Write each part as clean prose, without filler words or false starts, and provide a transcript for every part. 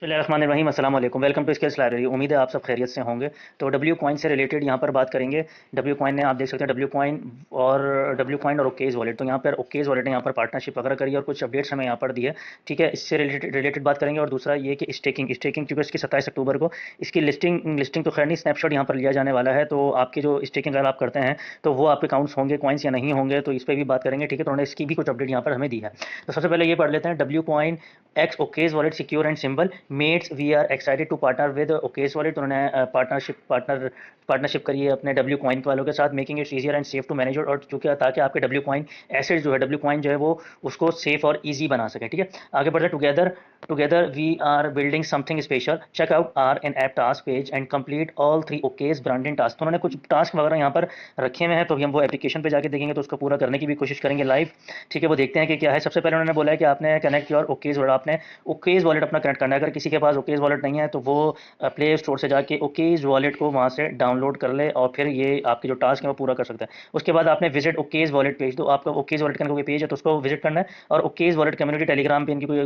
बिस्मिल्लाहिर्रहमानिर्रहीम, अस्सलाम वालेकुम। Welcome to skills library. उम्मीद है आप सब खैरियत से होंगे। तो डब्ल्यू कॉइन से रिलेटेड यहाँ पर बात करेंगे। डब्ल्यू कॉइन ने आप देख सकते हैं डब्ल्यू कॉइन और ओकेज वॉलेट। तो यहाँ पर ओकेज वॉलेट ने यहाँ पर पार्टनरशिप वगैरह करी और कुछ अपडेट्स हमें यहाँ पर दी है। ठीक है, इससे रिलेटेड बात करेंगे। और दूसरा ये कि स्टेकिंग स्टेकिंग चूँकि इसकी 27 अक्टूबर को इसकी लिस्टिंग तो खैर नहीं, स्नैपशॉट यहाँ पर लिया जाने वाला है। तो आपकी जो स्टेकिंग अगर आप करते हैं तो वो आपके अकाउंट्स होंगे कॉइन्स या नहीं होंगे, तो इस पर भी बात करेंगे। ठीक है, तो उन्होंने इसकी भी कुछ अपडेट यहाँ पर हमें दी है। तो सबसे पहले ये पढ़ लेते हैं। W coin X OKX wallet secure and simple mates we are excited to partner with OKX wallet. उन्होंने पार्टनरशिप करी है अपने डब्ल्यू कॉइन वालों के साथ, making it easier and safe to manage. और चूंकि ताकि आपके डब्ल्यू कॉइन एसेट जो है, डब्ल्यू कॉइन जो है वो उसको सेफ और ईजी बना सके। ठीक है, आगे बढ़ते together together we are building something special. Check out our in app task page and complete all 3 OKX branding task. तो उन्होंने कुछ टास्क वगैरह यहाँ पर रखे हुए हैं, तो हम वो एप्लीकेशन पे जाके देखेंगे तो उसको पूरा करने की भी कोशिश करेंगे लाइव। ठीक है, वो देखते हैं कि क्या है। सबसे पहले उन्होंने बोला है कि आपने कनेक्ट योर ओकेज वॉलेट, आपने ओकेज वॉलेट अपना कनेक्ट करना है। अगर किसी के पास ओकेज वॉलेट नहीं है तो वो प्ले स्टोर से जाके ओकेज वॉलेट को वहाँ से डाउनलोड कर ले और फिर ये आपके जो टास्क है वो पूरा कर सकता है। उसके बाद आपने विजिट ओकेज वॉलेट पेज, तो आपका ओकेज वॉलेट का कोई पेज है तो उसको विजिट करना है। और ओकेज वॉलेट कम्युनिटी टेलीग्राम पे इनकी कोई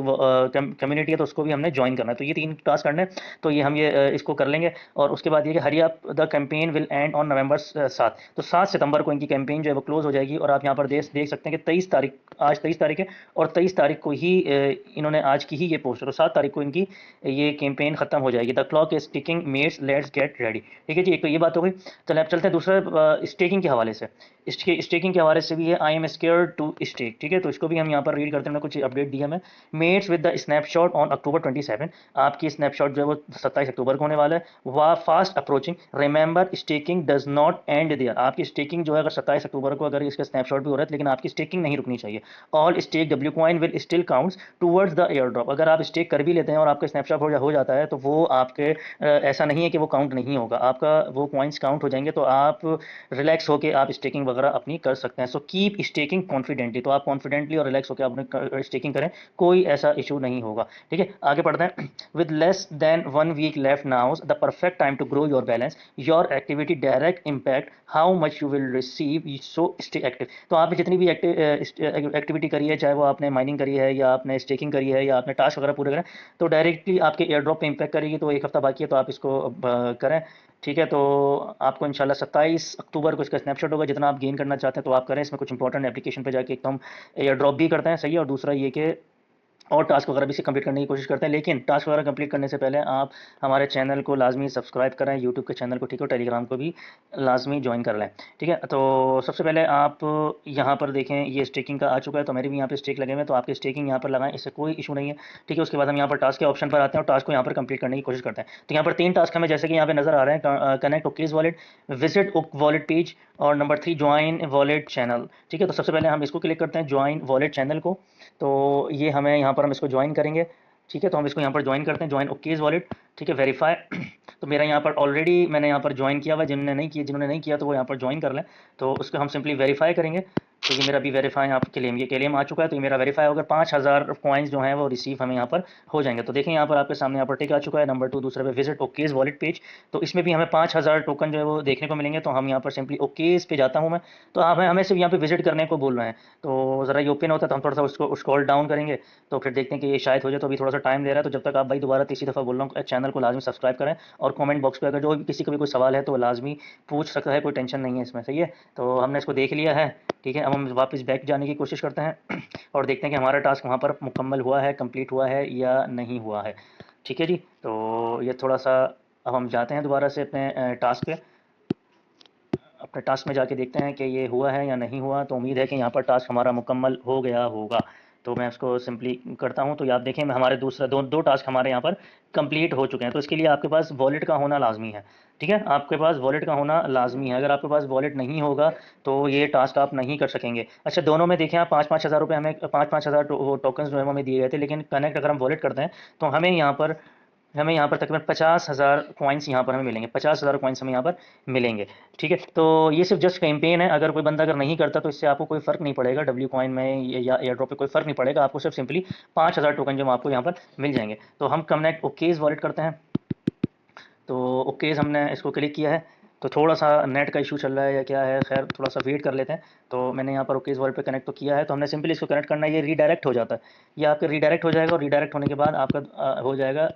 कम्युनिटी है तो उसको भी हमने ज्वाइन करना है। तो ये 3 टास्क करने हैं, तो ये हम ये इसको कर लेंगे। और उसके बाद ये कि hurry up the campaign will and on November 7। तो 7 सितंबर को इनकी कैंपेन जो है वो क्लोज हो जाएगी। और आप यहाँ पर देख सकते हैं कि 23 तारीख, आज 23 तारीख है और 23 तारीख को ही इन्होंने आज की ही ये पोस्ट है, तो 7 तारीख को इनकी ये कैंपेन खत्म हो जाएगी। The clock is ticking mates let's get ready. ठीक है जी, एक तो ये बात हो गई। चलिए अब चलते हैं दूसरा स्टेकिंग के हवाले से। इसके स्टेकिंग के हवाले से भी है, I am scared to stake. ठीक है, तो इसको भी हम यहाँ पर रीड करते हैं। कुछ अपडेट दिया हमें। Mates with the snapshot on October 27। आपकी स्नैपशॉट जो है वो 27 अक्टूबर को होने वाला है। वाह fast approaching, remember staking does not end there. आपकी स्टेकिंग जो है अगर 27 अक्टूबर को अगर इसका स्नैपशॉट भी हो रहा है, लेकिन आपकी स्टेकिंग नहीं रुकनी चाहिए। All stake W coin will still counts towards the air drop. अगर आप स्टेक कर भी लेते हैं और आपका स्नैपशॉट हो जाता है तो वो आपके ऐसा नहीं है कि वो काउंट नहीं होगा, आपका वो पॉइंट्स काउंट हो जाएंगे। तो आप रिलैक्स होकर आप स्टेकिंग वगैरह अपनी कर सकते हैं। सो कीप स्टेकिंग कॉन्फिडेंटली, तो आप कॉन्फिडेंटली और रिलैक्स होकर अपने स्टेकिंग करें, कोई ऐसा इशू नहीं होगा। ठीक है, आगे बढ़ते हैं। With less than 1 week left now the perfect time to grow your balance your activity direct impact how much you will receive, so stay active. तो आपने जितनी भी एक्टिविटी करी है, चाहे वो आपने माइनिंग करी है या आपने स्टेकिंग करी है या आपने टास्क वगैरह पूरे करें, तो डायरेक्टली आपके एयर ड्रॉप पे इम्पैक्ट करेगी। तो एक हफ्ता बाकी है तो आप इसको करें। ठीक है, तो आपको इंशाल्लाह 27 अक्टूबर को इसका स्नैपशॉट होगा। जितना आप गेन करना चाहते हैं तो आप करें। इसमें कुछ इंपॉर्टेंट एप्लीकेशन पे जाके एक तो हम एयर ड्रॉप भी करते हैं, सही है। और दूसरा ये कि और टास्क वगैरह भी से कंप्लीट करने की कोशिश करते हैं। लेकिन टास्क वगैरह कंप्लीट करने से पहले आप हमारे चैनल को लाजमी सब्सक्राइब करें, यूट्यूब के चैनल को। ठीक है, टेलीग्राम को भी लाजमी ज्वाइन कर लें। ठीक है, तो सबसे पहले आप यहाँ पर देखें, ये स्टेकिंग का आ चुका है तो मेरे भी यहाँ पे स्टेक लगे हुए हैं, तो आपके स्टेकिंग यहाँ पर लगाएं, इससे कोई इशू नहीं है। ठीक है, उसके बाद हम यहाँ पर टास्क के ऑप्शन पर आते हैं और टास्क को यहाँ पर कंप्लीट करने की कोशिश करते हैं। तो यहाँ पर 3 टास्क हमें जैसे कि यहाँ पे नजर आ रहे हैं, connect okays wallet, visit wallet page, और नंबर 3 ज्वाइन वॉलेट चैनल। ठीक है, तो सबसे पहले हम इसको क्लिक करते हैं, ज्वाइन वॉलेट चैनल को। तो ये हमें यहाँ पर हम इसको ज्वाइन करेंगे। ठीक है, तो हम इसको यहाँ पर ज्वाइन करते हैं, ज्वाइन ओकेज वॉलेट। ठीक है, वेरीफाई। तो मेरा यहाँ पर ऑलरेडी मैंने यहाँ पर ज्वाइन किया हुआ है। जिन्होंने नहीं किया तो वो यहाँ पर ज्वाइन कर लें। तो उसको हम सिंपली वेरीफाई करेंगे। तो ये मेरा भी वेरीफाई यहाँ पर क्लेम, ये क्लेम आ चुका है, तो ये मेरा वेरीफाई होगा। 5,000 कॉइन्स जो हैं वो रिसीव हमें यहाँ पर हो जाएंगे। तो देखें यहाँ पर आपके सामने यहाँ पर टिक आ चुका है। नंबर 2 दूसरे पे विजिट ओकेज वॉलेट पेज, तो इसमें भी हमें 5,000 टोकन जो है वो देखने को मिलेंगे। तो हम यहाँ पर सिंपली ओकेज पे जाता हूँ मैं। तो हमें सिर्फ यहाँ पे विजिट करने को बोल रहे हैं। तो ज़रा ये ओपन होता है तो हम थोड़ा सा उसको स्क्रॉल डाउन करेंगे, तो फिर देखते हैं कि ये शायद हो जाए। तो अभी थोड़ा सा टाइम ले रहा है, तो जब तक आप भाई दोबारा तीसरी दफ़ा बोल रहा हूँ, चैनल को लाजमी सब्सक्राइब करें। और कमेंट बॉक्स पे अगर जो भी किसी को भी कोई सवाल है तो लाजमी पूछ सकता है, कोई टेंशन नहीं है इसमें, सही है। तो हमने इसको देख लिया है। ठीक है, अब हम वापस बैक जाने की कोशिश करते हैं और देखते हैं कि हमारा टास्क वहाँ पर मुकम्मल हुआ है, कंप्लीट हुआ है या नहीं हुआ है। ठीक है जी, तो ये थोड़ा सा, अब हम जाते हैं दोबारा से अपने टास्क पे। अपने टास्क में जाके देखते हैं कि ये हुआ है या नहीं हुआ। तो उम्मीद है कि यहाँ पर टास्क हमारा मुकम्मल हो गया होगा। तो मैं इसको सिंपली करता हूँ। तो आप देखें हमारे दूसरा दो टास्क हमारे यहाँ पर कंप्लीट हो चुके हैं। तो इसके लिए आपके पास वॉलेट का होना लाजमी है। ठीक है, आपके पास वॉलेट का होना लाजमी है। अगर आपके पास वॉलेट नहीं होगा तो ये टास्क आप नहीं कर सकेंगे। अच्छा, दोनों में देखें आप 5-5 हज़ार रुपये हमें 5-5 हज़ार टोकन्स जो है वो हमें दिए गए थे। लेकिन कनेक्ट अगर हम वॉलेट करते हैं तो हमें यहाँ पर तकरीबन 50,000 कॉइन्स यहाँ पर हमें मिलेंगे। 50,000 कॉइन्स हमें यहाँ पर मिलेंगे। ठीक है, तो ये सिर्फ जस्ट कैंपेन है। अगर कोई बंदा अगर नहीं करता तो इससे आपको कोई फ़र्क नहीं पड़ेगा, डब्ल्यू कॉइन में या एयर ड्रॉप पे कोई फ़र्क नहीं पड़ेगा। आपको सिर्फ सिंपली 5,000 टोकन जो आपको यहाँ पर मिल जाएंगे। तो हम कनेक्ट ओकेज वॉलेट करते हैं। तो ओकेज हमने इसको क्लिक किया है। तो थोड़ा सा नेट का इशू चल रहा है या क्या है, खैर थोड़ा सा वेट कर लेते हैं। तो मैंने यहाँ पर ओकेज वॉलेट पे कनेक्ट तो किया है। तो हमने सिंपली इसको कनेक्ट करना है, ये रीडायरेक्ट हो जाता है। ये आपका रीडायरेक्ट हो जाएगा और रीडायरेक्ट होने के बाद आपका हो जाएगा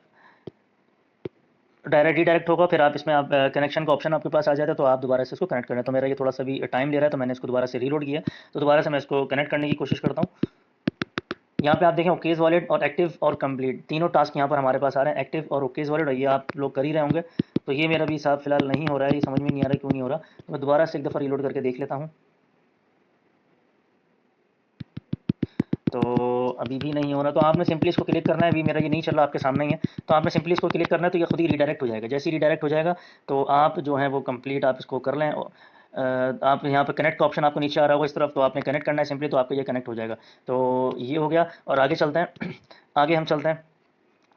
डायरेक्ट रीडायरेक्ट होगा, फिर आप इसमें आप कनेक्शन का ऑप्शन आपके पास आ जाता है, तो आप दोबारा से इसको कनेक्ट करें। तो मेरा ये थोड़ा सा भी टाइम ले रहा है, तो मैंने इसको दोबारा से रीलोड किया। तो दोबारा से मैं इसको कनेक्ट करने की कोशिश करता हूँ। यहाँ पे आप देखें ओकेज वॉलेट और एक्टिव और कंप्लीट तीनों टास्क यहाँ पर हमारे पास आ रहे हैं। एक्टिव और ओकेज वॉलेट, और ये आप लोग कर ही रहे होंगे। तो ये मेरा भी साहब फिलहाल नहीं हो रहा है, ये समझ में नहीं आ रहा क्यों नहीं हो रहा। तो मैं दोबारा से एक दफ़ा रीलोड करके देख लेता हूँ। तो अभी भी नहीं हो रहा। तो आपने सिंपली इसको क्लिक करना है। अभी मेरा ये नहीं चल रहा, आपके सामने ही है। तो आपने सिंपली इसको क्लिक करना है, तो ये खुद ही रिडायरेक्ट हो जाएगा। जैसे ही रिडायरेक्ट हो जाएगा तो आप जो है वो कंप्लीट आप इसको कर लें। आप यहाँ पे कनेक्ट का ऑप्शन आपको नीचे आ रहा होगा इस तरफ, तो आपने कनेक्ट करना है सिंपली, तो आपको ये कनेक्ट हो जाएगा। तो ये हो गया, और आगे चलते हैं। आगे हम चलते हैं।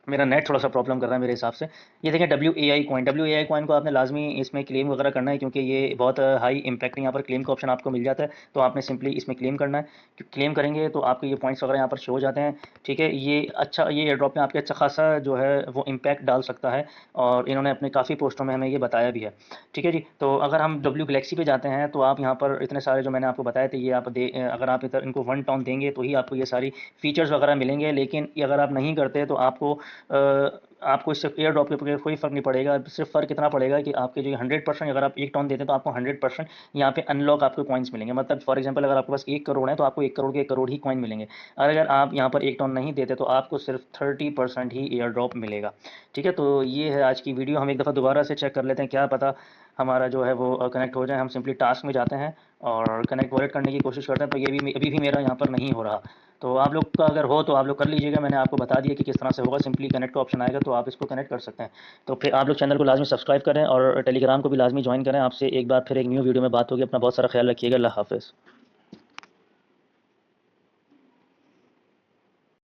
मेरा नेट थोड़ा सा प्रॉब्लम कर रहा है मेरे हिसाब से। ये देखें डब्ल्यू ए आई कॉइन को आपने लाजमी इसमें क्लेम वगैरह करना है, क्योंकि ये बहुत हाई इंपैक्ट यहाँ पर क्लेम का ऑप्शन आपको मिल जाता है। तो आपने सिंपली इसमें क्लेम करना है। क्लेम करेंगे तो आपके ये पॉइंट्स वगैरह यहाँ पर शो हो जाते हैं। ठीक है, ये अच्छा, ये एयर ड्रॉप में आपके अच्छा खासा जो है वो इम्पैक्ट डाल सकता है, और इन्होंने अपने काफ़ी पोस्टों में हमें ये बताया भी है। ठीक है जी। तो अगर हम डब्ल्यू गलेक्सी पे जाते हैं, तो आप यहाँ पर इतने सारे जो मैंने आपको बताए थे, ये आप अगर आप इधर इनको 1 टाउन देंगे तो ही आपको ये सारी फीचर्स वगैरह मिलेंगे। लेकिन ये अगर आप नहीं करते तो आपको इससे एयर ड्रॉप के कोई फ़र्क नहीं पड़ेगा। सिर्फ फ़र्क इतना पड़ेगा कि आपके जो 100%, अगर आप 1 टन देते हैं तो आपको 100% यहाँ पे अनलॉक आपको कॉइन्स मिलेंगे। मतलब फॉर एग्जांपल अगर आपके पास 1 करोड़ है, तो आपको 1 करोड़ के 1 करोड़ ही कॉइन मिलेंगे। और अगर आप यहाँ पर 1 टन नहीं देते तो आपको सिर्फ 30% ही एयर ड्रॉप मिलेगा। ठीक है, तो ये है आज की वीडियो। हम एक दफ़ा दोबारा से चेक कर लेते हैं, क्या पता हमारा जो है वो कनेक्ट हो जाए। हम सिंपली टास्क में जाते हैं और कनेक्ट वॉलेट करने की कोशिश करते हैं। तो ये भी अभी भी मेरा यहाँ पर नहीं हो रहा। तो आप लोग का अगर हो तो आप लोग कर लीजिएगा। मैंने आपको बता दिया कि किस तरह से होगा। सिंपली कनेक्ट का ऑप्शन आएगा तो आप इसको कनेक्ट कर सकते हैं। तो फिर आप लोग चैनल को लाजमी सब्सक्राइब करें और टेलीग्राम को भी लाजमी ज्वाइन करें। आपसे एक बार फिर एक न्यू वीडियो में बात होगी। अपना बहुत सारा ख्याल रखिएगा। अल्लाह हाफ़िज़।